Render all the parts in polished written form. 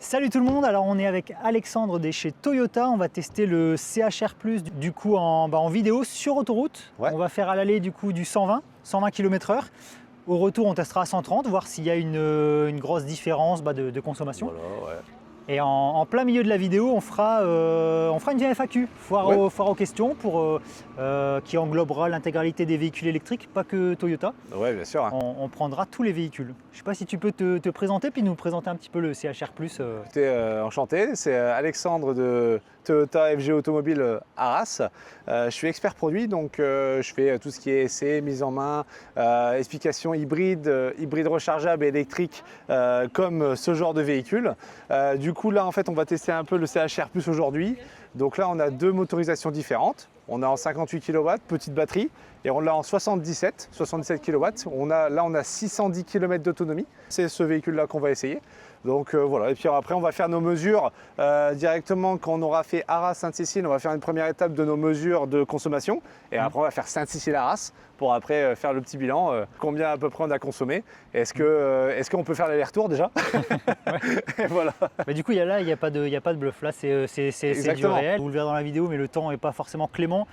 Salut tout le monde, alors on est avec Alexandre de chez Toyota, on va tester le CHR+, du coup en vidéo sur autoroute. Ouais. On va faire à l'aller du coup du 120 km/h. Au retour on testera à 130, voir s'il y a une grosse différence de consommation. Voilà, ouais. Et en plein milieu de la vidéo, on fera une FAQ, foire aux questions, qui englobera l'intégralité des véhicules électriques, pas que Toyota. Ouais, bien sûr. On prendra tous les véhicules. Je ne sais pas si tu peux te présenter, puis nous présenter un petit peu le CHR+. Enchanté, c'est Alexandre de Toyota FG Automobile Arras. Je suis expert produit, donc je fais tout ce qui est essai, mise en main, explication hybride rechargeable et électrique, comme ce genre de véhicule. Du coup, là, en fait, on va tester un peu le CHR+ aujourd'hui. Donc là, on a deux motorisations différentes. On a en 58 kW, petite batterie, et on l'a en 77 kW. On a 610 km d'autonomie. C'est ce véhicule-là qu'on va essayer. Donc voilà, et puis après on va faire nos mesures directement quand on aura fait Arras-Sainte-Cécile. On va faire une première étape de nos mesures de consommation, et après on va faire Sainte-Cécile-Arras pour après faire le petit bilan, combien à peu près on a consommé. Est-ce qu'on peut faire l'aller-retour déjà? Et voilà. Mais du coup, il n'y a pas de bluff, là c'est du réel. Vous le verrez dans la vidéo, mais le temps n'est pas forcément clément.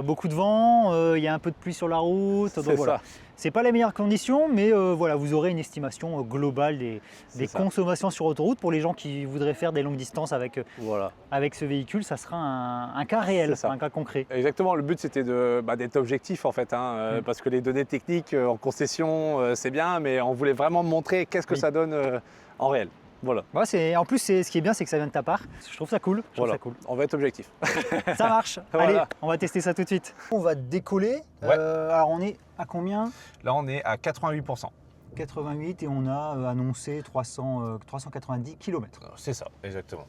Beaucoup de vent, il y a un peu de pluie sur la route, donc voilà. C'est pas les meilleures conditions, mais voilà, vous aurez une estimation globale des consommations sur autoroute. Pour les gens qui voudraient faire des longues distances avec ce véhicule, ça sera un cas réel, un cas concret. Exactement, le but c'était d'être objectif en fait, parce que les données techniques en concession c'est bien, mais on voulait vraiment montrer qu'est-ce que ça donne en réel. Voilà. Ouais, en plus, ce qui est bien, c'est que ça vient de ta part. Je trouve ça cool. On va être objectif. Ça marche. Allez, on va tester ça tout de suite. On va décoller. Alors, on est à combien? Là, on est à 88%. 88 et on a annoncé 390 km. C'est ça, exactement.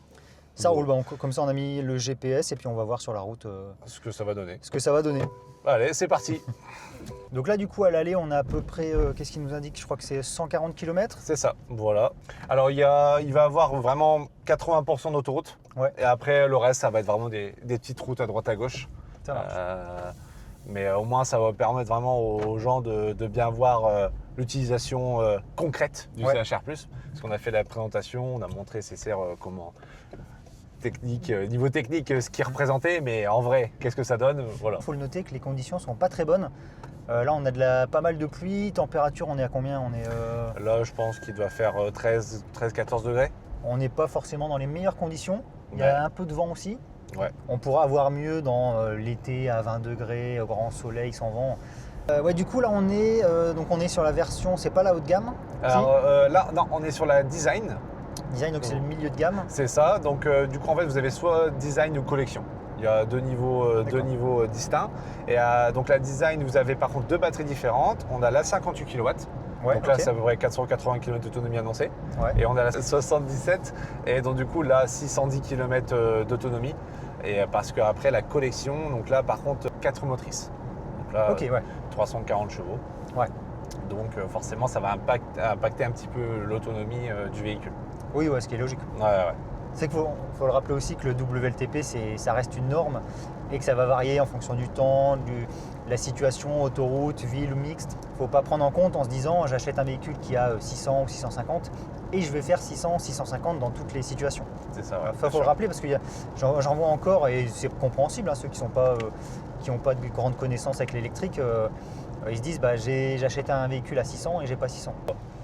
Ça roule. Comme ça, on a mis le GPS et puis on va voir sur la route ce que ça va donner. Allez, c'est parti. Donc là, du coup, à l'aller, on a à peu près, qu'est-ce qu'il nous indique? Je crois que c'est 140 km. C'est ça, voilà. Alors, il va avoir vraiment 80% d'autoroute. Ouais. Et après, le reste, ça va être vraiment des petites routes à droite à gauche. Ça marche. Mais au moins, ça va permettre vraiment aux gens de bien voir l'utilisation concrète du CHR+. Parce qu'on a fait la présentation, on a montré CCR comment... niveau technique, ce qu'il représentait, mais en vrai, qu'est-ce que ça donne? Voilà. Il faut le noter que les conditions sont pas très bonnes. Là, on a pas mal de pluie. Température, on est à combien? Là, je pense qu'il doit faire 13-14 degrés. On n'est pas forcément dans les meilleures conditions. Il y a un peu de vent aussi. Ouais. On pourra avoir mieux dans l'été à 20 degrés, au grand soleil, sans vent. Du coup, là, on est sur la version, c'est pas la haut de gamme? Alors là, non, on est sur la design. Design, donc c'est le milieu de gamme. C'est ça. Donc du coup, en fait, vous avez soit design ou collection. Il y a deux niveaux distincts. Et donc la design, vous avez par contre deux batteries différentes. On a la 58 kW. Donc là, ça veut dire 480 km d'autonomie annoncée. Ouais. Et on a la 77. Et donc du coup, là, 610 km d'autonomie. Et parce qu'après la collection, donc là, par contre, 4 motrices. Donc là, 340 chevaux. Ouais. Donc forcément, ça va impacter un petit peu l'autonomie du véhicule. Oui, ce qui est logique. Ouais. C'est qu'il faut le rappeler aussi que le WLTP, ça reste une norme et que ça va varier en fonction du temps, de la situation, autoroute, ville ou mixte. Il ne faut pas prendre en compte en se disant j'achète un véhicule qui a 600 ou 650 et je vais faire 600, 650 dans toutes les situations. C'est ça. Il faut le rappeler parce que j'en vois encore et c'est compréhensible, ceux qui n'ont pas de grande connaissance avec l'électrique. Ils se disent j'achète un véhicule à 600 et j'ai pas 600.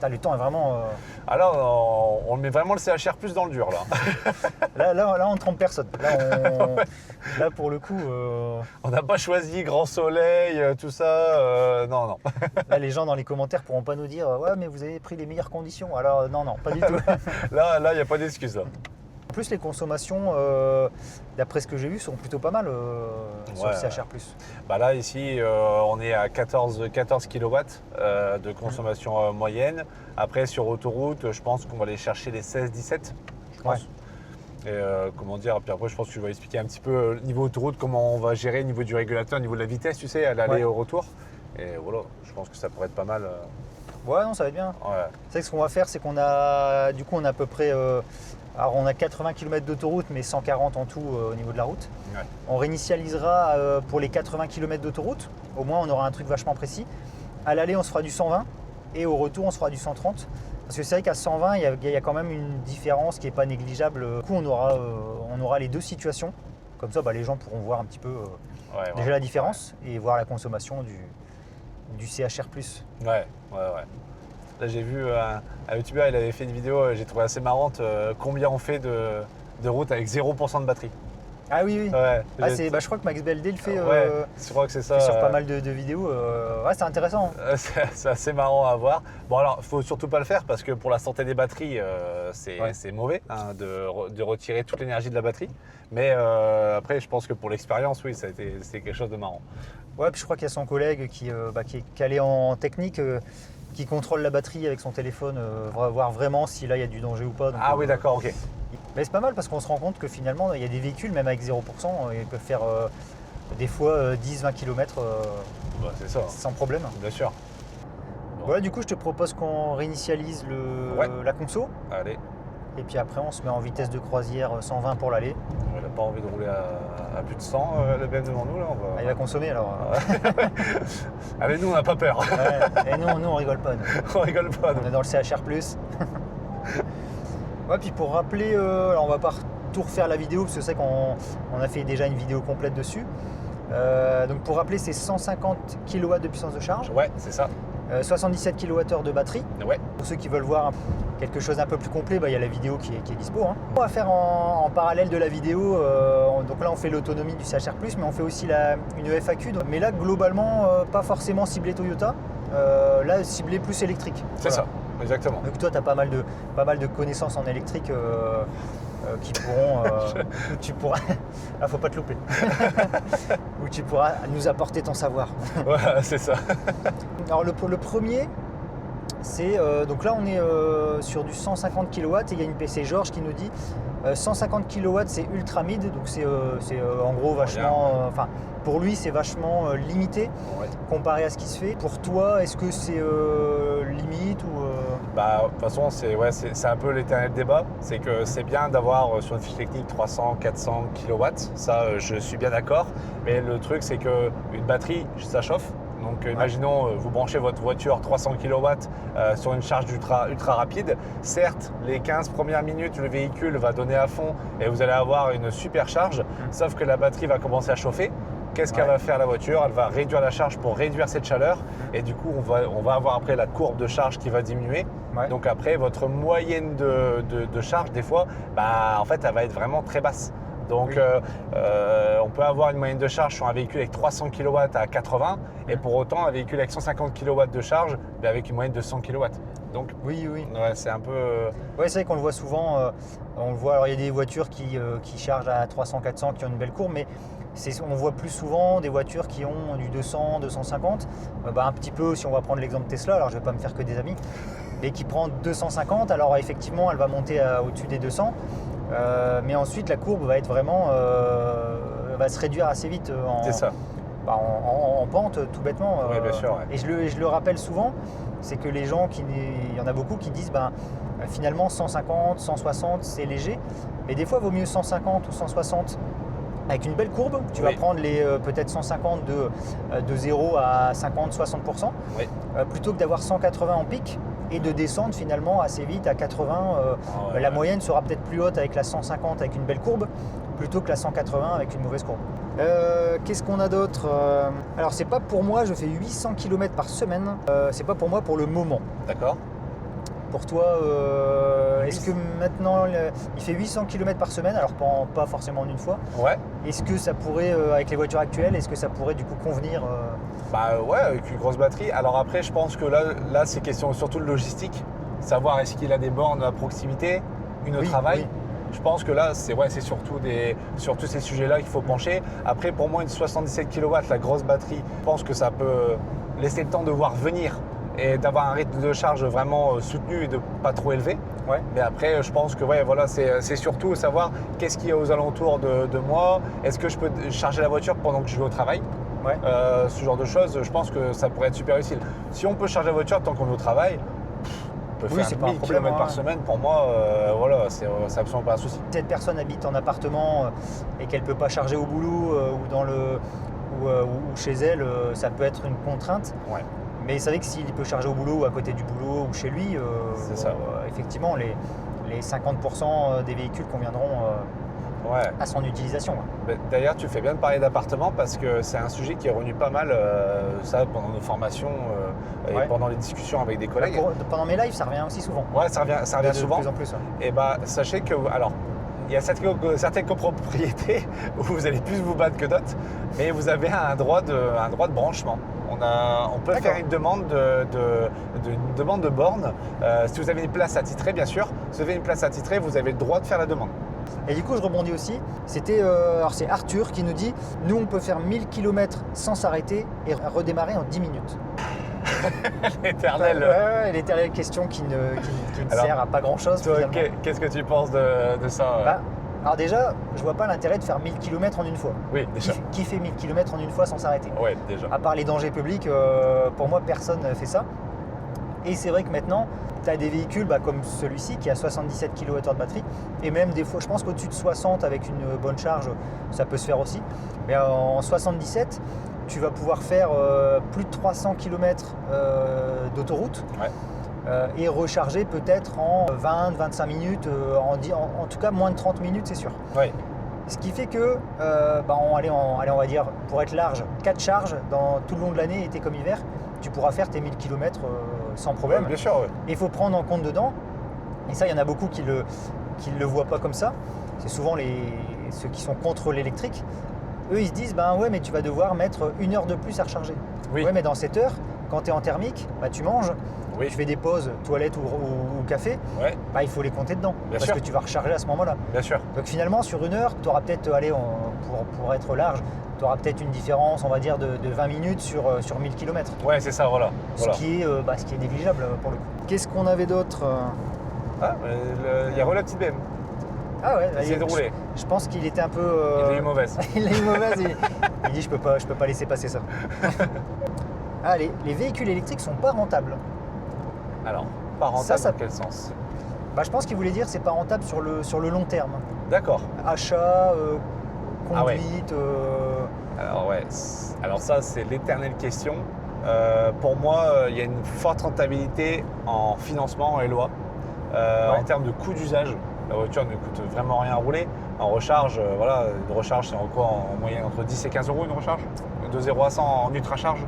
Le temps est vraiment... Alors on met vraiment le CHR+ dans le dur là. là on ne trompe personne. Là pour le coup... On n'a pas choisi grand soleil, tout ça, non. Là les gens dans les commentaires pourront pas nous dire ouais mais vous avez pris les meilleures conditions. Alors non, pas du tout. Là il n'y a pas d'excuse là. En plus, les consommations, d'après ce que j'ai vu, sont plutôt pas mal sur le CHR+. Là, ici, on est à 14 kW de consommation moyenne. Après, sur autoroute, je pense qu'on va aller chercher les 16-17, je pense. Et comment dire, puis après, je pense que je vais expliquer un petit peu niveau autoroute, comment on va gérer au niveau du régulateur, au niveau de la vitesse, tu sais, à l'aller et au retour. Et voilà, je pense que ça pourrait être pas mal. Ouais, non, ça va être bien. Ouais. C'est que ce qu'on va faire, c'est qu'on a, du coup, on a à peu près... alors on a 80 km d'autoroute mais 140 en tout au niveau de la route. Ouais. On réinitialisera pour les 80 km d'autoroute, au moins on aura un truc vachement précis. À l'aller on se fera du 120 et au retour on se fera du 130. Parce que c'est vrai qu'à 120, il y a quand même une différence qui n'est pas négligeable. Du coup, on aura les deux situations. Comme ça, les gens pourront voir un petit peu déjà la différence et voir la consommation du CHR+. Ouais. Là, j'ai vu un youtubeur, il avait fait une vidéo, j'ai trouvé assez marrante, combien on fait de route avec 0% de batterie. Ah oui. Ouais, je crois que Max BLD le fait, je crois que c'est ça, sur pas mal de vidéos. Ouais, c'est intéressant. C'est assez marrant à voir. Bon alors, il ne faut surtout pas le faire parce que pour la santé des batteries, c'est mauvais hein, de retirer toute l'énergie de la batterie. Mais après, je pense que pour l'expérience, oui, c'est quelque chose de marrant. Ouais, puis je crois qu'il y a son collègue qui est calé en technique, qui contrôle la batterie avec son téléphone, voir vraiment si là il y a du danger ou pas. Donc, oui, d'accord, ok. Mais c'est pas mal parce qu'on se rend compte que finalement, il y a des véhicules, même avec 0%, ils peuvent faire des fois 10-20 km c'est ça. sans problème. Bien sûr. Voilà, du coup, je te propose qu'on réinitialise la conso. Allez. Et puis après, on se met en vitesse de croisière 120 pour l'aller. On n'a pas envie de rouler à plus de 100, le BM devant nous. Là, il va consommer alors. Mais nous, on n'a pas peur. Et nous, on rigole pas. On rigole pas. On est dans le CHR+. Ouais, puis pour rappeler, alors on va pas tout refaire la vidéo parce que c'est vrai qu'on a fait déjà une vidéo complète dessus. Donc pour rappeler, c'est 150 kW de puissance de charge. Ouais, c'est ça. 77 kWh de batterie. Ouais. Pour ceux qui veulent voir quelque chose d'un peu plus complet, il y a la vidéo qui est dispo. Hein. On va faire en parallèle de la vidéo, donc là on fait l'autonomie du CHR+, mais on fait aussi une FAQ. Mais là globalement, pas forcément ciblé Toyota, là ciblé plus électrique. C'est ça, exactement. Donc toi tu as pas mal de connaissances en électrique qui pourront... où tu pourras... Ah, faut pas te louper. Où tu pourras nous apporter ton savoir. Ouais, c'est ça. Alors le premier, c'est donc là on est sur du 150 kW et il y a une PC Georges qui nous dit 150 kW c'est ultra mid, donc c'est en gros vachement, pour lui c'est vachement limité comparé à ce qui se fait. Pour toi, est-ce que c'est limite ou de toute façon c'est un peu l'éternel débat, c'est que c'est bien d'avoir sur une fiche technique 300, 400 kW, ça je suis bien d'accord, mais le truc c'est qu'une batterie ça chauffe. Donc imaginons, vous branchez votre voiture 300 kW sur une charge ultra rapide. Certes, les 15 premières minutes, le véhicule va donner à fond et vous allez avoir une super charge, sauf que la batterie va commencer à chauffer. Qu'est-ce qu'elle va faire la voiture? Elle va réduire la charge pour réduire cette chaleur et du coup on va avoir après la courbe de charge qui va diminuer. Donc après votre moyenne de charge des fois, en fait elle va être vraiment très basse. Donc on peut avoir une moyenne de charge sur un véhicule avec 300 kW à 80 et pour autant un véhicule avec 150 kW de charge avec une moyenne de 100 kW. Donc oui. Ouais, c'est un peu... Ouais, c'est vrai qu'on le voit souvent. On le voit, alors il y a des voitures qui chargent à 300-400 qui ont une belle courbe, mais on voit plus souvent des voitures qui ont du 200, 250. Un petit peu, si on va prendre l'exemple Tesla, alors je ne vais pas me faire que des amis, mais qui prend 250, alors effectivement elle va monter au-dessus des 200. Mais ensuite la courbe va être vraiment va se réduire assez vite en pente tout bêtement. Oui, bien sûr, ouais. Et je le rappelle souvent, c'est que les gens, il y en a beaucoup qui disent finalement 150, 160 c'est léger, mais des fois il vaut mieux 150 ou 160 avec une belle courbe. Tu vas prendre les peut-être 150 de 0 à 50-60%, plutôt que d'avoir 180 en pic et de descendre finalement assez vite à 80. La moyenne sera peut-être plus haute avec la 150 avec une belle courbe plutôt que la 180 avec une mauvaise courbe. Qu'est-ce qu'on a d'autre? Alors c'est pas pour moi, je fais 800 km par semaine, c'est pas pour moi pour le moment. D'accord. Pour toi, est-ce que maintenant il fait 800 km par semaine, alors pas forcément en une fois? Ouais. Est-ce que ça pourrait, avec les voitures actuelles, est-ce que ça pourrait du coup convenir Ouais, avec une grosse batterie. Alors après, je pense que là c'est question surtout de logistique. Savoir est-ce qu'il a des bornes à proximité, au travail. Oui. Je pense que là, c'est sur tous ces sujets-là qu'il faut pencher. Après, pour moi, une 77 kW, la grosse batterie, je pense que ça peut laisser le temps de voir venir et d'avoir un rythme de charge vraiment soutenu et de pas trop élevé. Ouais. Mais après, je pense que c'est surtout savoir qu'est-ce qu'il y a aux alentours de moi. Est-ce que je peux charger la voiture pendant que je vais au travail? Ce genre de choses, je pense que ça pourrait être super utile. Si on peut charger la voiture tant qu'on est au travail, on peut faire 1000 km par semaine, pour moi, c'est absolument pas un souci. Si cette personne habite en appartement et qu'elle ne peut pas charger au boulot ou chez elle, ça peut être une contrainte. Ouais. Mais c'est vrai que s'il peut charger au boulot ou à côté du boulot ou chez lui, effectivement, les 50% des véhicules conviendront à son utilisation. D'ailleurs, tu fais bien de parler d'appartement parce que c'est un sujet qui est revenu pas mal ça pendant nos formations et pendant les discussions avec des collègues. Pendant mes lives, ça revient aussi souvent. Ouais, ça revient souvent. De plus en plus. Et sachez que, alors, il y a certaines copropriétés où vous allez plus vous battre que d'autres, mais vous avez un droit de branchement. On peut faire une demande de borne. Si vous avez une place attitrée, bien sûr. Si vous avez une place attitrée, vous avez le droit de faire la demande. Et du coup, je rebondis aussi. C'est Arthur qui nous dit « Nous, on peut faire 1000 km sans s'arrêter et redémarrer en 10 minutes. » L'éternelle question qui ne sert à pas grand-chose. Qu'est-ce que tu penses de ça Alors déjà, je vois pas l'intérêt de faire 1000 km en une fois. Oui, déjà. Qui fait 1000 km en une fois sans s'arrêter? Oui, déjà. À part les dangers publics, pour moi, personne ne fait ça. Et c'est vrai que maintenant, tu as des véhicules comme celui-ci qui a 77 kWh de batterie. Et même des fois, je pense qu'au-dessus de 60 avec une bonne charge, ça peut se faire aussi. Mais en 77, tu vas pouvoir faire plus de 300 km d'autoroute. Et recharger peut-être en 20-25 minutes, en tout cas moins de 30 minutes, c'est sûr. Oui. Ce qui fait que, on va dire, pour être large, 4 charges dans tout le long de l'année, été comme hiver, tu pourras faire tes 1000 km sans problème. Bien sûr, oui. Et il faut prendre en compte dedans, et ça, il y en a beaucoup qui ne le voient pas comme ça, c'est souvent ceux qui sont contre l'électrique. Eux, ils se disent, ouais, mais tu vas devoir mettre 1 heure de plus à recharger. Oui. Ouais, mais dans cette heure, quand tu es en thermique, tu manges. Oui. Tu fais des pauses, toilette ou café, il faut les compter dedans. Parce que tu vas recharger à ce moment-là. Bien sûr. Donc finalement, sur 1 heure, tu auras peut-être, pour être large, tu auras peut-être une différence, on va dire, de 20 minutes sur 1000 km. Ouais, c'est ça, voilà. Ce qui est négligeable pour le coup. Qu'est-ce qu'on avait d'autre? Il y a la petite BM. Ah ouais, essayez de rouler. Je pense qu'il était un peu... Il a eu mauvaise. Il a eu mauvaise et il dit je peux pas laisser passer ça. Allez, les véhicules électriques sont pas rentables. Alors, pas rentable dans quel sens? Je pense qu'il voulait dire c'est pas rentable sur le long terme. D'accord. Achat, conduite. Alors ça, c'est l'éternelle question. Pour moi, il y a une forte rentabilité en financement, en LOA. En termes de coût d'usage, la voiture ne coûte vraiment rien à rouler. En recharge, une recharge, c'est encore en moyenne entre 10 et 15 euros une recharge. De 0 à 100 en ultra-charge.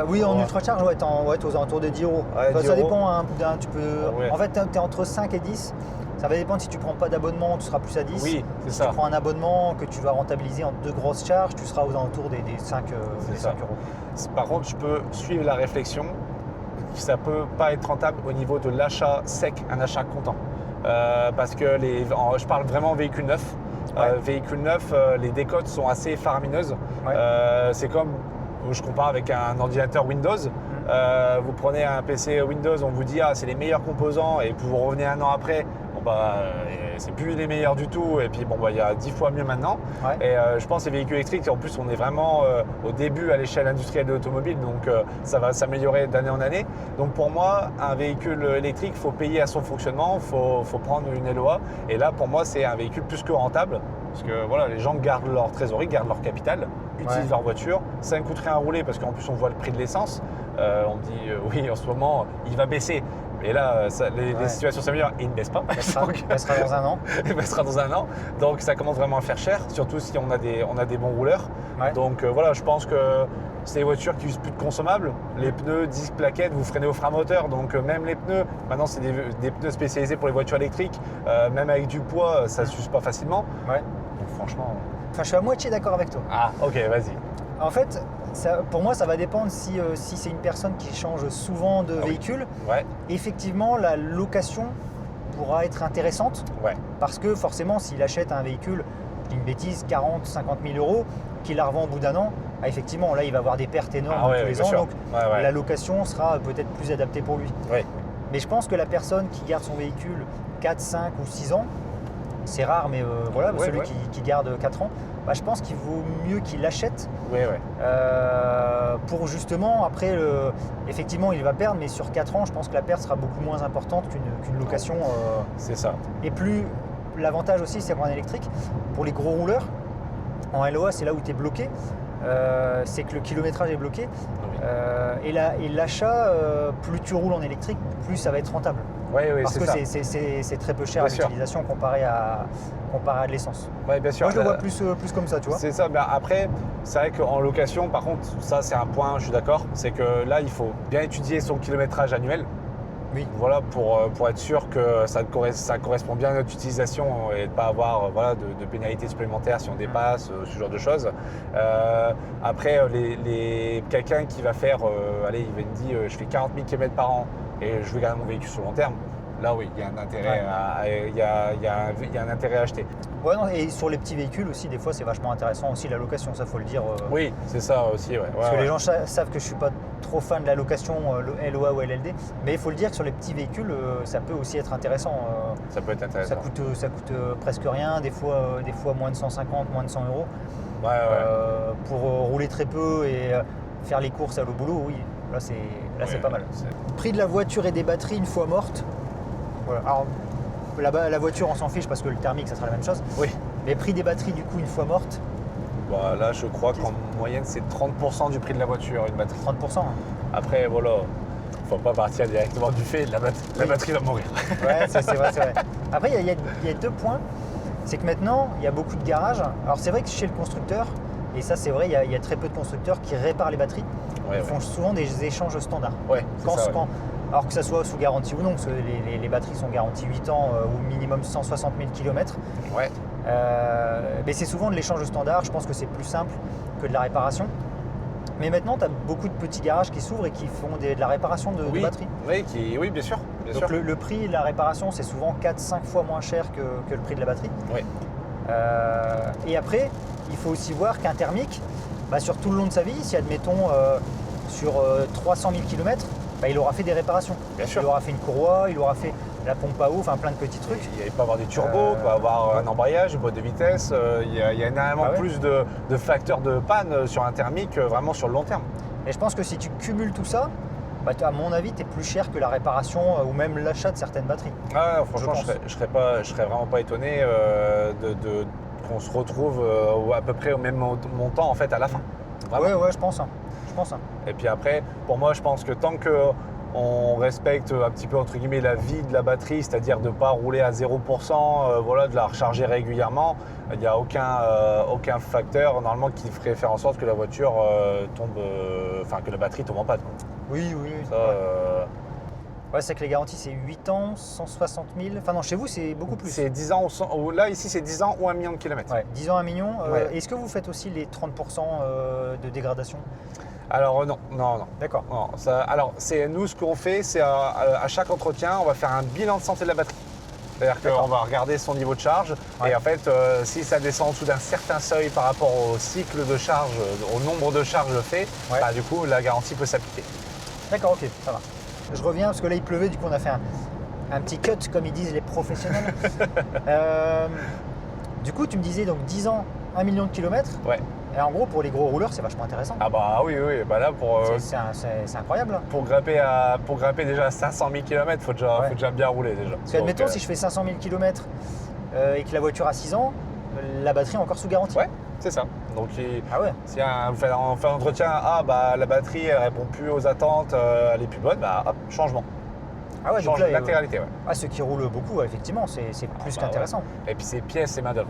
Oui, en ultra-charge, t'es aux alentours de 10 euros. Ça dépend, tu peux... En fait, t'es entre 5 et 10. Ça va dépendre si tu prends pas d'abonnement, tu seras plus à 10. Oui, c'est si ça. tu prends un abonnement que tu vas rentabiliser en 2 grosses charges, tu seras aux alentours des 5 euros. Par contre, je peux suivre la réflexion. Ça peut pas être rentable au niveau de l'achat sec, un achat comptant. Parce que je parle vraiment véhicule neuf. Véhicule neuf, les décotes sont assez faramineuses. C'est comme, je compare avec un ordinateur Windows. Vous prenez un PC Windows, on vous dit c'est les meilleurs composants et puis vous revenez 1 an après, c'est plus les meilleurs du tout et puis il y a 10 fois mieux maintenant. Et je pense que les véhicules électriques, en plus on est vraiment au début à l'échelle industrielle de l'automobile, donc ça va s'améliorer d'année en année. Donc pour moi, un véhicule électrique, il faut payer à son fonctionnement, il faut prendre une LOA et là pour moi c'est un véhicule plus que rentable parce que les gens gardent leur trésorerie, gardent leur capital, utilisent leur voiture, ça ne coûte rien à rouler parce qu'en plus on voit le prix de l'essence. On dit oui en ce moment il va baisser. Et là, les situations s'améliorent et il ne baisse pas. Il baissera dans 1 an. Il baissera dans 1 an. Donc ça commence vraiment à faire cher, surtout si on a des bons rouleurs. Donc je pense que c'est des voitures qui n'usent plus de consommables. Les pneus, disques, plaquettes, vous freinez au frein moteur. Donc même les pneus, maintenant c'est des pneus spécialisés pour les voitures électriques. Même avec du poids, ça ne s'use pas facilement. Donc franchement... je suis à moitié d'accord avec toi. Ah ok, vas-y. En fait, pour moi, ça va dépendre si c'est une personne qui change souvent de véhicule. Effectivement, la location pourra être intéressante. Parce que forcément, s'il achète un véhicule, je dis une bêtise, 40, 50 000 euros, qu'il la revend au bout d'1 an, effectivement, là, il va avoir des pertes énormes tous les ans. Donc, la location sera peut-être plus adaptée pour lui. Mais je pense que la personne qui garde son véhicule 4, 5 ou 6 ans, c'est rare, mais celui qui garde 4 ans, je pense qu'il vaut mieux qu'il l'achète pour justement, après, effectivement, il va perdre, mais sur 4 ans, je pense que la perte sera beaucoup moins importante qu'une location. C'est ça. Et plus, l'avantage aussi, c'est qu'en électrique, pour les gros rouleurs, en LOA, c'est là où tu es bloqué, c'est que le kilométrage est bloqué. Et l'achat, plus tu roules en électrique, plus ça va être rentable. Oui, Parce que ça. c'est très peu cher à l'utilisation comparé à de l'essence. Oui, bien sûr. Moi, je le vois plus comme ça, tu vois. C'est ça. Mais après, c'est vrai qu'en location, par contre, ça, c'est un point, je suis d'accord. C'est que là, il faut bien étudier son kilométrage annuel. Oui. Voilà, pour être sûr que ça correspond bien à notre utilisation et de ne pas avoir de pénalités supplémentaires si on dépasse, ce genre de choses. Après, quelqu'un qui va faire, il me dit je fais 40 000 km par an et je veux garder mon véhicule sur long terme. Là, oui, il y a un intérêt, il y a un intérêt à acheter. Ouais, non, et sur les petits véhicules aussi, des fois, c'est vachement intéressant aussi la location, ça faut le dire. Oui, c'est ça aussi. Ouais. Parce que les gens savent que je suis pas trop fan de la location LOA ou LLD, mais il faut le dire que sur les petits véhicules, ça peut aussi être intéressant. Ça peut être intéressant. Ça coûte presque rien, des fois moins de 150, moins de 100 euros. Pour rouler très peu et faire les courses à l'au boulot, oui, là c'est pas mal. Prix de la voiture et des batteries une fois morte. Voilà. Alors, la voiture, on s'en fiche parce que le thermique, ça sera la même chose. Oui. Mais prix des batteries, du coup, une fois morte. Là, je crois qu'en moyenne, c'est 30% du prix de la voiture, une batterie. 30%. Hein. Après, voilà, faut pas partir directement du fait, la batterie va mourir. Ouais, c'est vrai. Après, il y a 2 points. C'est que maintenant, il y a beaucoup de garages. Alors, c'est vrai que chez le constructeur, et ça, c'est vrai, il y a très peu de constructeurs qui réparent les batteries. Ils font souvent des échanges standards. Ouais, alors que ça soit sous garantie ou non, parce que les batteries sont garanties 8 ans ou minimum 160 000 km. Ouais. Mais c'est souvent de l'échange standard, je pense que c'est plus simple que de la réparation. Mais maintenant, tu as beaucoup de petits garages qui s'ouvrent et qui font de la réparation de batteries. Oui, bien sûr. Donc le prix de la réparation, c'est souvent 4-5 fois moins cher que le prix de la batterie. Oui. Et après, il faut aussi voir qu'un thermique, sur tout le long de sa vie, si admettons sur 300 000 km, il aura fait des réparations. Bien sûr. Il aura fait une courroie, il aura fait la pompe à eau, enfin plein de petits trucs. Il peut avoir des turbos, il peut avoir un embrayage, une boîte de vitesse. Il y a énormément plus de facteurs de panne sur un thermique, vraiment sur le long terme. Et je pense que si tu cumules tout ça, à mon avis, tu es plus cher que la réparation ou même l'achat de certaines batteries. Franchement, je serais vraiment pas étonné qu'on se retrouve à peu près au même montant en fait à la fin. Ouais, je pense. Et puis après, pour moi, je pense que tant qu'on respecte un petit peu entre guillemets la vie de la batterie, c'est-à-dire de ne pas rouler à 0%, de la recharger régulièrement, il n'y a aucun facteur normalement qui ferait faire en sorte que la voiture que la batterie tombe en panne. Oui. Ça, c'est que les garanties, c'est 8 ans, 160 000. Enfin non, chez vous, c'est beaucoup plus. C'est 10 ans, là ici, c'est 10 ans ou 1 million de kilomètres. Ouais, 10 ans, 1 million. Est-ce que vous faites aussi les 30% de dégradation ? Alors non. D'accord. Non, alors nous, ce qu'on fait, c'est à chaque entretien, on va faire un bilan de santé de la batterie. C'est-à-dire qu'on va regarder son niveau de charge et en fait, si ça descend en dessous d'un certain seuil par rapport au cycle de charge, au nombre de charges fait, du coup, la garantie peut s'appliquer. D'accord, ok, ça va. Je reviens parce que là, il pleuvait, du coup, on a fait un petit cut, comme ils disent les professionnels. Du coup, tu me disais donc 10 ans, 1 million de kilomètres. Ouais. Et en gros, pour les gros rouleurs, c'est vachement intéressant. Oui. Là, c'est incroyable. Pour grimper déjà à 500 000 km, il faut déjà bien rouler déjà. Parce qu'admettons, si je fais 500 000 km et que la voiture a 6 ans, la batterie est encore sous garantie. Ouais, c'est ça. Donc, si on fait un entretien, la batterie ne répond plus aux attentes, elle est plus bonne, changement. Ah ouais, change l'intégralité. Ceux qui roulent beaucoup, effectivement, c'est plus qu'intéressant. Ouais. Et puis c'est pièces et main d'œuvre.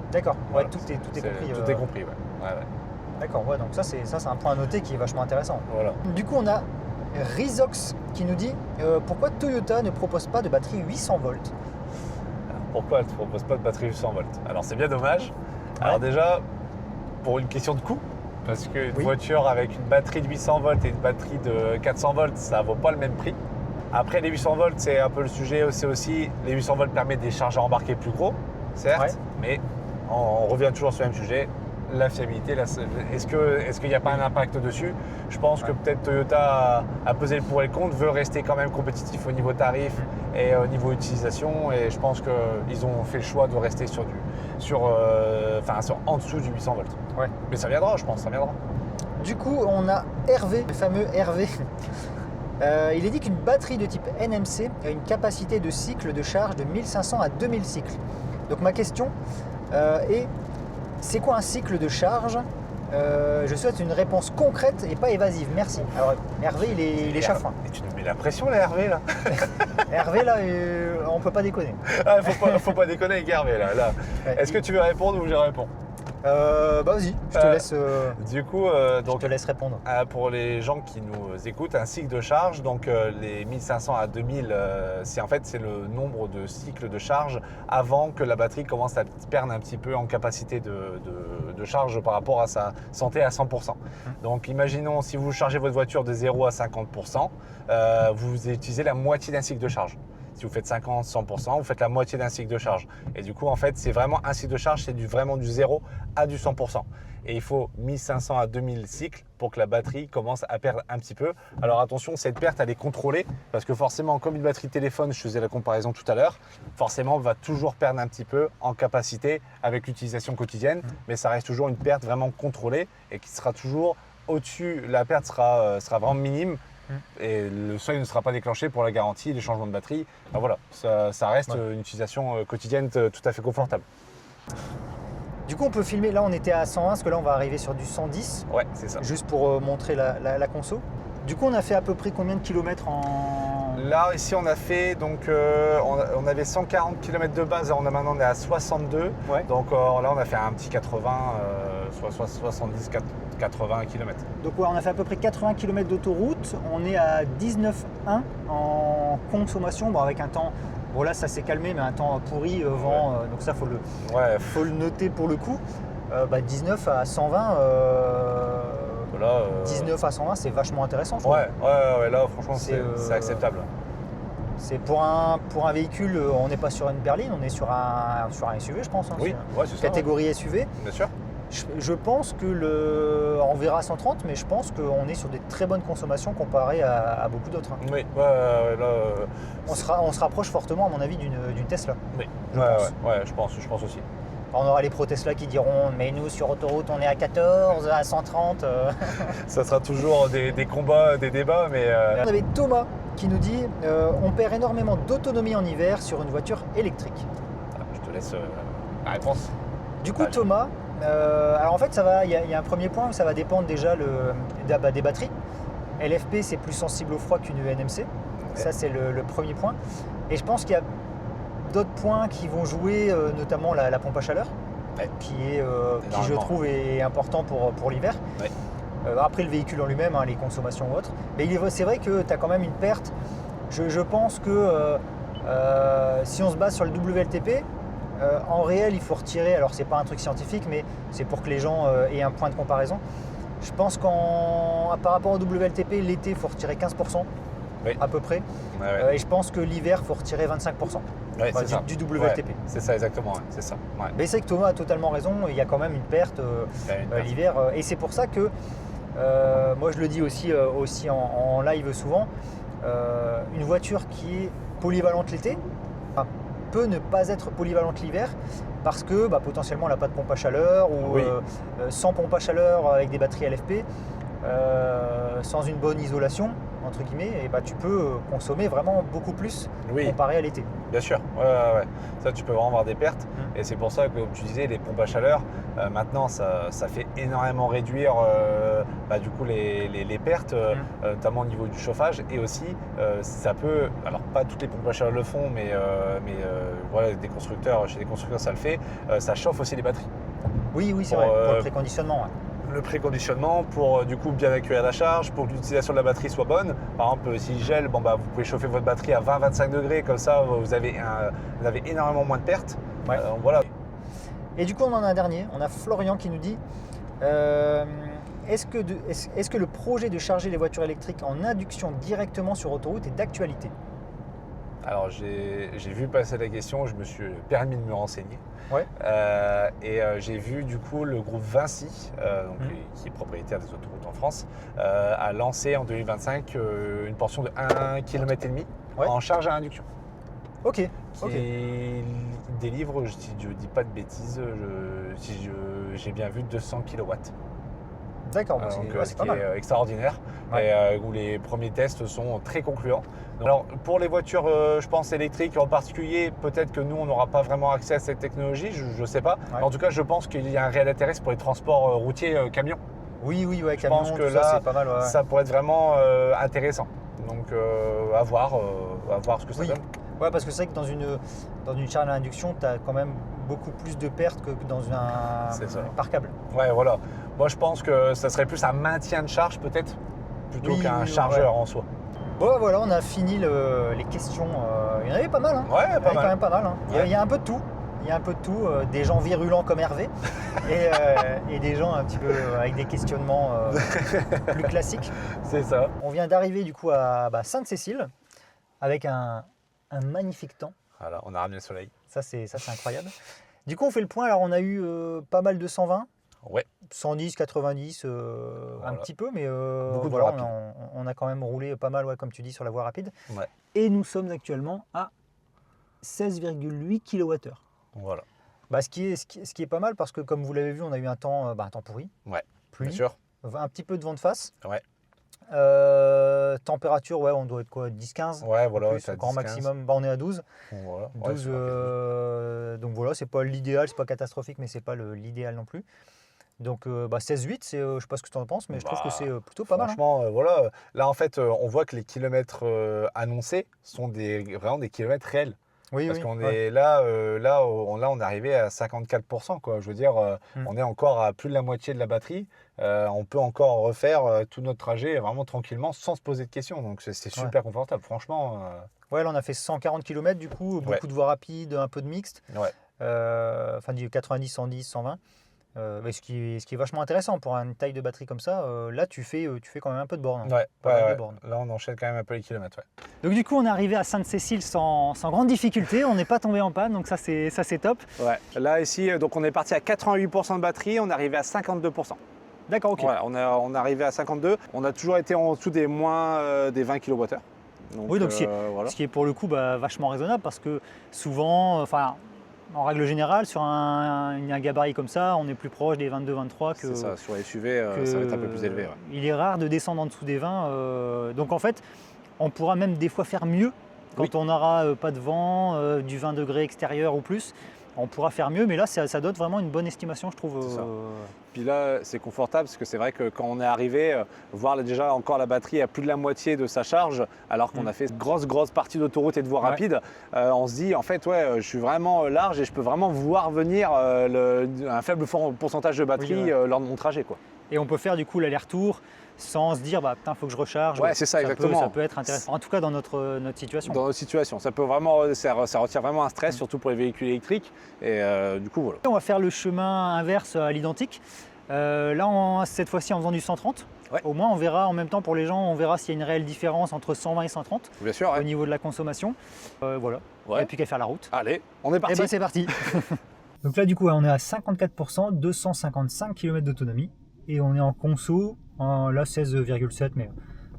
D'accord, tout est compris. Tout est compris, D'accord, donc ça c'est un point à noter qui est vachement intéressant. Voilà. Du coup, on a Rizox qui nous dit pourquoi Toyota ne propose pas de batterie 800 volts ? Alors, pourquoi elle ne propose pas de batterie 800 volts ? Alors c'est bien dommage. Alors déjà, pour une question de coût, parce qu'une voiture avec une batterie de 800 volts et une batterie de 400 volts, ça ne vaut pas le même prix. Après, les 800 volts, c'est un peu le sujet, c'est aussi les 800 volts permettent des chargeurs embarqués plus gros, certes, mais on revient toujours sur le même sujet, la fiabilité. Est-ce qu'il n'y a pas un impact dessus ? Je pense que peut-être Toyota a pesé le pour et le contre, veut rester quand même compétitif au niveau tarif et au niveau utilisation, et je pense qu'ils ont fait le choix de rester en dessous du 800 volts. Ouais. Mais ça viendra, je pense, ça viendra. Du coup, on a Hervé, le fameux Hervé. Il est dit qu'une batterie de type NMC a une capacité de cycle de charge de 1500 à 2000 cycles. Donc ma question est, c'est quoi un cycle de charge Je souhaite une réponse concrète et pas évasive. Merci. Alors Hervé, il est chafouin. Et tu nous mets la pression là, Hervé là. Hervé là, on peut pas déconner. Ah, faut pas déconner avec Hervé là. Ouais, Est-ce que tu veux répondre ou je réponds? Vas-y, je te laisse. Du coup, donc, je te laisse répondre. pour les gens qui nous écoutent, un cycle de charge, donc les 1500 à 2000, c'est le nombre de cycles de charge avant que la batterie commence à perdre un petit peu en capacité de charge par rapport à sa santé à 100%. Donc imaginons si vous chargez votre voiture de 0 à 50%, vous utilisez la moitié d'un cycle de charge. Si vous faites 50, 100%, vous faites la moitié d'un cycle de charge. Et du coup, en fait, c'est vraiment un cycle de charge, c'est vraiment du 0 à du 100%. Et il faut 1500 à 2000 cycles pour que la batterie commence à perdre un petit peu. Alors attention, cette perte, elle est contrôlée parce que forcément, comme une batterie de téléphone, je faisais la comparaison tout à l'heure, forcément, on va toujours perdre un petit peu en capacité avec l'utilisation quotidienne, mais ça reste toujours une perte vraiment contrôlée et qui sera toujours au-dessus. La perte sera vraiment minime. Et le seuil ne sera pas déclenché pour la garantie, les changements de batterie. Ben voilà, ça reste une utilisation quotidienne tout à fait confortable. Du coup, on peut filmer. Là, on était à 101, parce que là, on va arriver sur du 110. Ouais, c'est ça. Juste pour montrer la conso. Du coup, on a fait à peu près combien de kilomètres en... Là, ici, on a fait, donc, on avait 140 km de base, maintenant on est à 62. Ouais. Donc là, on a fait un petit 80, 70, 80 km. Donc ouais, on a fait à peu près 80 km d'autoroute. On est à 19,1 en consommation, bon, avec un temps... Bon là, ça s'est calmé, mais un temps pourri, vent, donc ça, faut le noter pour le coup. 19 à 120... Là, 19 à 120, c'est vachement intéressant. Je ouais, là, franchement, c'est acceptable. C'est pour un véhicule, on n'est pas sur une berline, on est sur un SUV, je pense. Oui, c'est ça. Catégorie SUV. Bien sûr. Je pense que on verra 130, mais je pense qu'on est sur des très bonnes consommations comparées à beaucoup d'autres. Oui, là, on se rapproche fortement, à mon avis, d'une Tesla. Oui, je pense aussi. On aura les pro Tesla qui diront mais nous sur autoroute on est à 14, à 130. Ça sera toujours des combats, des débats, mais... On avait Thomas qui nous dit on perd énormément d'autonomie en hiver sur une voiture électrique. Je te laisse la réponse. Du coup Thomas, alors en fait il y a un premier point où ça va dépendre déjà des batteries. LFP c'est plus sensible au froid qu'une NMC, ça c'est le premier point. Et je pense qu'il y a d'autres points qui vont jouer, notamment la pompe à chaleur, qui je trouve est important pour l'hiver. Ouais. Après le véhicule en lui-même, les consommations ou autres. Mais c'est vrai que tu as quand même une perte. Je pense que si on se base sur le WLTP, en réel il faut retirer, alors c'est pas un truc scientifique, mais c'est pour que les gens aient un point de comparaison. Je pense par rapport au WLTP, l'été il faut retirer 15%. Oui. À peu près. Ouais. Et je pense que l'hiver, il faut retirer 25% du WLTP. C'est ça, exactement. C'est ça. Ouais. Mais c'est que Thomas a totalement raison, il y a quand même une perte l'hiver. Et c'est pour ça que, moi je le dis aussi en live souvent, une voiture qui est polyvalente l'été peut ne pas être polyvalente l'hiver parce que potentiellement elle n'a pas de pompe à chaleur ou sans pompe à chaleur avec des batteries LFP, sans une bonne isolation entre guillemets, et tu peux consommer vraiment beaucoup plus comparé à l'été. Bien sûr, ça tu peux vraiment avoir des pertes. Et c'est pour ça que, comme tu disais, les pompes à chaleur, maintenant ça fait énormément réduire du coup les pertes, notamment au niveau du chauffage. Et aussi, ça peut, alors pas toutes les pompes à chaleur le font, mais voilà, chez des constructeurs ça le fait, ça chauffe aussi les batteries. Oui, c'est vrai, pour le préconditionnement. Ouais. Le préconditionnement pour du coup bien accueillir la charge, pour que l'utilisation de la batterie soit bonne. Par exemple, s'il gèle, vous pouvez chauffer votre batterie à 20-25 degrés, comme ça vous avez énormément moins de pertes. Ouais. Voilà. Et du coup, on en a un dernier. On a Florian qui nous dit est-ce que le projet de charger les voitures électriques en induction directement sur autoroute est d'actualité ? Alors j'ai vu passer la question, je me suis permis de me renseigner. Ouais. J'ai vu du coup le groupe Vinci, qui est propriétaire des autoroutes en France, a lancé en 2025 une portion de 1,5 km en charge à induction. Ok. Qui délivre, je dis pas de bêtises, si j'ai bien vu, 200 kW. D'accord, ce qui est extraordinaire et où les premiers tests sont très concluants. Alors pour les voitures, je pense électriques en particulier, peut-être que nous on n'aura pas vraiment accès à cette technologie, je ne sais pas. Ouais. En tout cas, je pense qu'il y a un réel intérêt pour les transports routiers camions. Oui, je camion, pense que là, là, c'est pas mal. ça pourrait être vraiment intéressant. Donc à voir ce que ça donne. Ouais, parce que c'est vrai que dans une charge à induction, tu as quand même beaucoup plus de pertes que dans un par câble. Ouais, voilà. Moi, je pense que ça serait plus un maintien de charge peut-être, plutôt qu'un chargeur en soi. Bon, voilà, on a fini les questions. Il y en avait pas mal. Hein. Ouais, quand même pas mal. Hein. Il y a un peu de tout. Il y a un peu de tout. Des gens virulents comme Hervé et des gens un petit peu avec des questionnements plus classiques. C'est ça. On vient d'arriver du coup à Sainte-Cécile avec un magnifique temps. Voilà, on a ramené le soleil. Ça, c'est incroyable. Du coup, on fait le point. Alors, on a eu pas mal de 120. Ouais. 110, 90, voilà. un petit peu, mais beaucoup voilà, de on a quand même roulé pas mal, comme tu dis, sur la voie rapide. Ouais. Et nous sommes actuellement à 16,8 kWh. Voilà. Ce qui est pas mal parce que, comme vous l'avez vu, on a eu un temps pourri. Ouais, pluie, bien sûr. Un petit peu de vent de face. Ouais. Température, on doit être quoi, 10-15. Ouais, voilà. Plus, grand maximum, on est à 12. Voilà. 12 donc voilà, c'est pas l'idéal, c'est pas catastrophique, mais c'est pas l'idéal non plus. Donc 16,8, je sais pas ce que tu en penses, mais je trouve que c'est plutôt pas mal. Franchement, voilà. Là, en fait, on voit que les kilomètres annoncés sont vraiment des kilomètres réels. Oui, parce qu'on est là, on est arrivé à 54%, quoi. Je veux dire, on est encore à plus de la moitié de la batterie. On peut encore refaire tout notre trajet vraiment tranquillement sans se poser de questions. Donc c'est super confortable, franchement. Ouais, là on a fait 140 km du coup, beaucoup de voies rapides, un peu de mixte. Ouais. Enfin du 90, 110, 120. Ce qui est vachement intéressant pour une taille de batterie comme ça. Là tu fais quand même un peu de borne. Ouais. De borne. Là on enchaîne quand même un peu les kilomètres. Ouais. Donc du coup on est arrivé à Sainte-Cécile sans grande difficulté, on n'est pas tombé en panne, donc ça c'est top. Ouais. Là ici, donc on est parti à 88% de batterie, on est arrivé à 52%. D'accord, ok. Ouais, on est arrivé à 52, on a toujours été en dessous des moins des 20 kWh. Oui, donc ce qui est pour le coup vachement raisonnable parce que souvent, en règle générale, sur un gabarit comme ça, on est plus proche des 22-23 que... C'est ça, sur les SUV, ça va être un peu plus élevé. Ouais. Il est rare de descendre en dessous des 20. Donc en fait, on pourra même des fois faire mieux quand on n'aura pas de vent, du 20 degrés extérieur ou plus. On pourra faire mieux, mais là, ça donne vraiment une bonne estimation, je trouve. Puis là, c'est confortable parce que c'est vrai que quand on est arrivé, voir déjà encore la batterie à plus de la moitié de sa charge, alors qu'on a fait une grosse partie d'autoroute et de voie rapide, on se dit en fait, je suis vraiment large et je peux vraiment voir venir un faible pourcentage de batterie lors de mon trajet, quoi. Et on peut faire du coup l'aller-retour sans se dire il faut que je recharge. Ouais, c'est ça, exactement. Ça peut être intéressant, en tout cas dans notre situation. Dans notre situation, ça peut vraiment, ça retire vraiment un stress, surtout pour les véhicules électriques. Et du coup, voilà. On va faire le chemin inverse à l'identique. Là, cette fois-ci en faisant du 130. Ouais. Au moins, on verra en même temps pour les gens, on verra s'il y a une réelle différence entre 120 et 130. Bien sûr, au niveau de la consommation. Voilà. Ouais. Et puis qu'à faire la route. Allez, on est parti. Et c'est parti. Donc là, du coup, on est à 54%, 255 km d'autonomie. Et on est en conso, là 16,7, mais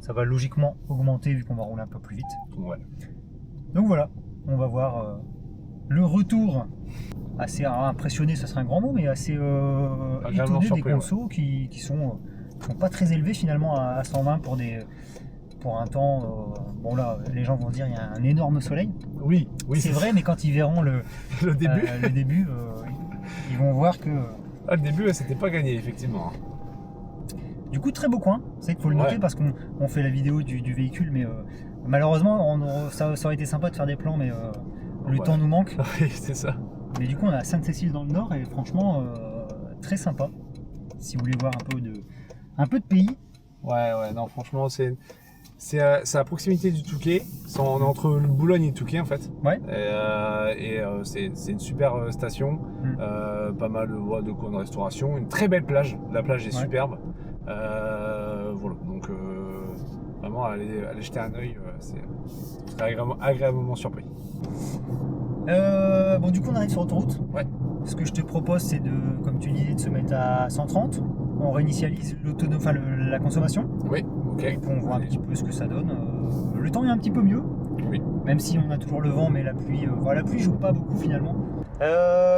ça va logiquement augmenter vu qu'on va rouler un peu plus vite. Ouais. Donc voilà, on va voir le retour assez impressionné, ça serait un grand mot, mais assez étonné des consos qui sont pas très élevés finalement à 120 pour un temps. Bon là, les gens vont dire il y a un énorme soleil. Oui, c'est vrai, mais quand ils verront le début, ils vont voir que... le début, c'était pas gagné, effectivement. Du coup, très beau coin, c'est qu'il faut le noter parce qu'on fait la vidéo du véhicule, mais malheureusement, ça aurait été sympa de faire des plans, mais le temps nous manque. Oui, c'est ça. Mais du coup, on est à Sainte-Cécile dans le nord et franchement, très sympa. Si vous voulez voir un peu de pays. Ouais, non, franchement, c'est à proximité du Touquet. On est entre Boulogne et Touquet en fait. Ouais. Et c'est une super station. Pas mal de coins de restauration. Une très belle plage. La plage est superbe. Voilà. Donc vraiment aller jeter un œil. Vous serez agréablement surpris. Bon, du coup, on arrive sur l'autoroute. Ouais. Ce que je te propose, c'est comme tu disais, de se mettre à 130. On réinitialise la consommation. Oui, ok. Et puis on voit un petit peu ce que ça donne. Le temps est un petit peu mieux. Oui. Même si on a toujours le vent, mais la pluie joue pas beaucoup finalement.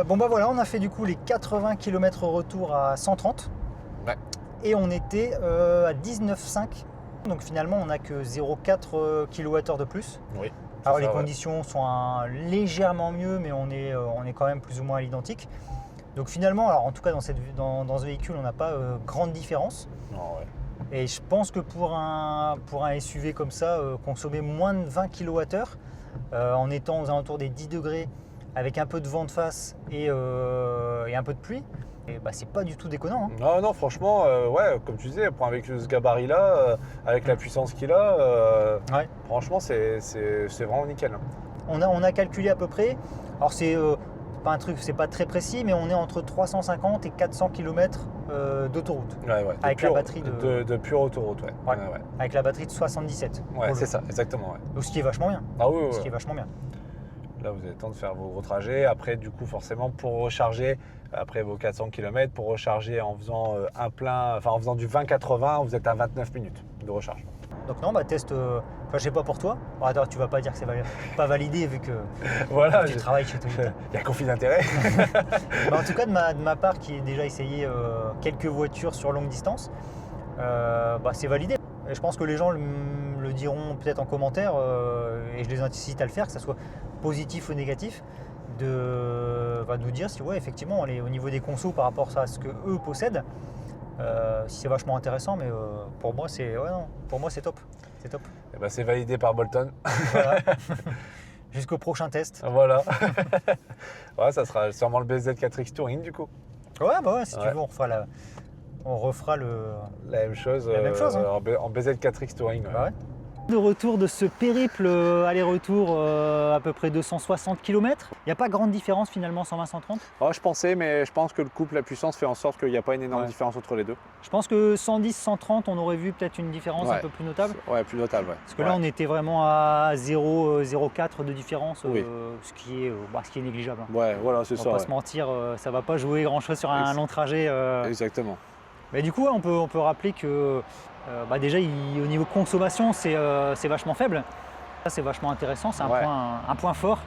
Bon bah voilà, on a fait du coup les 80 km retour à 130. Ouais. et on était à 19,5. Donc finalement, on n'a que 0,4 kWh de plus. Oui. Alors les conditions sont légèrement mieux, mais on est quand même plus ou moins à l'identique. Donc finalement, alors en tout cas dans ce véhicule, on n'a pas grande différence. Non, ouais. Et je pense que pour un SUV comme ça, consommer moins de 20 kWh, en étant aux alentours des 10 degrés, avec un peu de vent de face et un peu de pluie, et bah, c'est pas du tout déconnant. Hein. Non, non, franchement, ouais, comme tu disais, pour un véhicule de ce gabarit-là, avec la puissance qu'il a, Ouais. franchement, c'est vraiment nickel. On a calculé à peu près, alors c'est pas un truc, c'est pas très précis, mais on est entre 350 et 400 km d'autoroute. Ouais, ouais. Avec la batterie de pure autoroute, ouais. Ouais. Ouais. Avec la batterie de 77. Ouais, c'est ça, exactement. Ouais. Donc, ce qui est vachement bien. Ah oui, oui. Ce qui est vachement bien. Là, vous avez le temps de faire vos gros trajets. Après, du coup, forcément, pour recharger, après vos 400 km, pour recharger en faisant un plein, enfin en faisant du 20-80, vous êtes à 29 minutes de recharge. Donc non, bah test, je sais pas pour toi. Bon, attends, tu vas pas dire que c'est pas validé vu que voilà, tu travailles chez Toyota. Il y a conflit d'intérêt. Bah, en tout cas, de ma part, qui ai déjà essayé quelques voitures sur longue distance, bah, c'est validé. Et je pense que les gens le diront peut-être en commentaire, et je les incite à le faire, que ce soit positif ou négatif, de nous dire si ouais, effectivement, au niveau des consos par rapport à ce qu'eux possèdent, si c'est vachement intéressant, mais pour moi, c'est top. C'est top. Et ben, c'est validé par Bolton. Voilà. Jusqu'au prochain test. Voilà. Ouais, ça sera sûrement le BZ4X Touring du coup. Ouais, bah ouais, si tu veux, on refera la même chose, hein. en BZ4X Touring. Ouais. Bah ouais. De retour de ce périple aller-retour à peu près 260 km, il n'y a pas grande différence finalement 120-130 ? Oh, je pensais, mais je pense que le couple, la puissance fait en sorte qu'il n'y a pas une énorme différence entre les deux. Je pense que 110-130, on aurait vu peut-être une différence un peu plus notable. Ouais, plus notable, ouais. Parce que là, on était vraiment à 0,04 de différence, ce qui est négligeable. Ouais, voilà, c'est ça. On va pas se mentir, ça va pas jouer grand-chose sur un long trajet. Exactement. Mais du coup, on peut rappeler que déjà, au niveau consommation, c'est vachement faible. Ça, c'est vachement intéressant, c'est un point fort,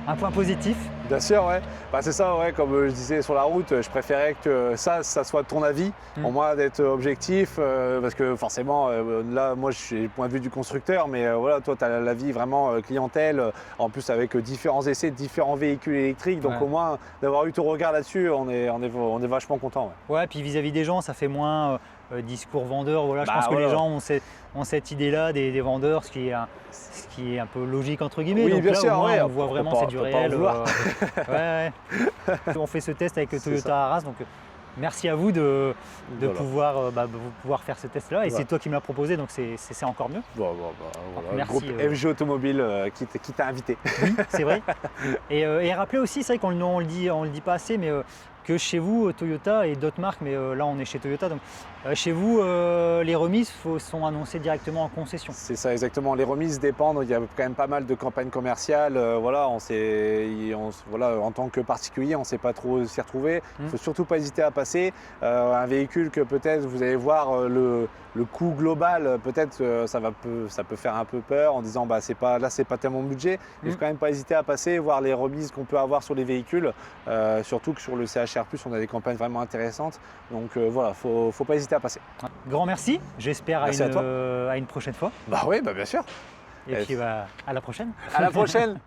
un point positif. Bien sûr, ouais. Bah, c'est ça, ouais. Comme je disais sur la route, je préférais que ça soit ton avis, au moins d'être objectif, parce que forcément, là, moi, je suis du point de vue du constructeur, mais voilà, toi, tu as l'avis vraiment clientèle, en plus avec différents essais, différents véhicules électriques, donc au moins d'avoir eu ton regard là-dessus, on est vachement content. Ouais, puis vis-à-vis des gens, ça fait moins discours vendeur. Voilà, je pense que les gens ont cette idée-là des vendeurs, ce qui est un peu logique entre guillemets. Oui, donc bien là, sûr, au moins, on voit vraiment c'est du réel. On fait ce test avec Toyota Arras, donc merci à vous de pouvoir faire ce test-là. Et c'est toi qui me l'as proposé, donc c'est encore mieux. Voilà. Merci. Le groupe FG Automobile qui t'a invité. Oui, c'est vrai. Et rappelez aussi, c'est vrai qu'on le dit pas assez, mais que chez vous, Toyota et d'autres marques, mais là on est chez Toyota, donc chez vous, les remises sont annoncées directement en concession. C'est ça, exactement. Les remises dépendent, il y a quand même pas mal de campagnes commerciales. En tant que particulier, on ne sait pas trop s'y retrouver. Il ne faut surtout pas hésiter à passer. Un véhicule que peut-être vous allez voir le coût global, peut-être ça peut faire un peu peur en disant c'est pas tellement mon budget. Il ne faut quand même pas hésiter à passer, voir les remises qu'on peut avoir sur les véhicules. Surtout que sur le CHR+, on a des campagnes vraiment intéressantes. Donc voilà, faut pas hésiter à passer. Grand merci, j'espère à une prochaine fois. Bah oui, bien sûr. Et puis à la prochaine. À la prochaine.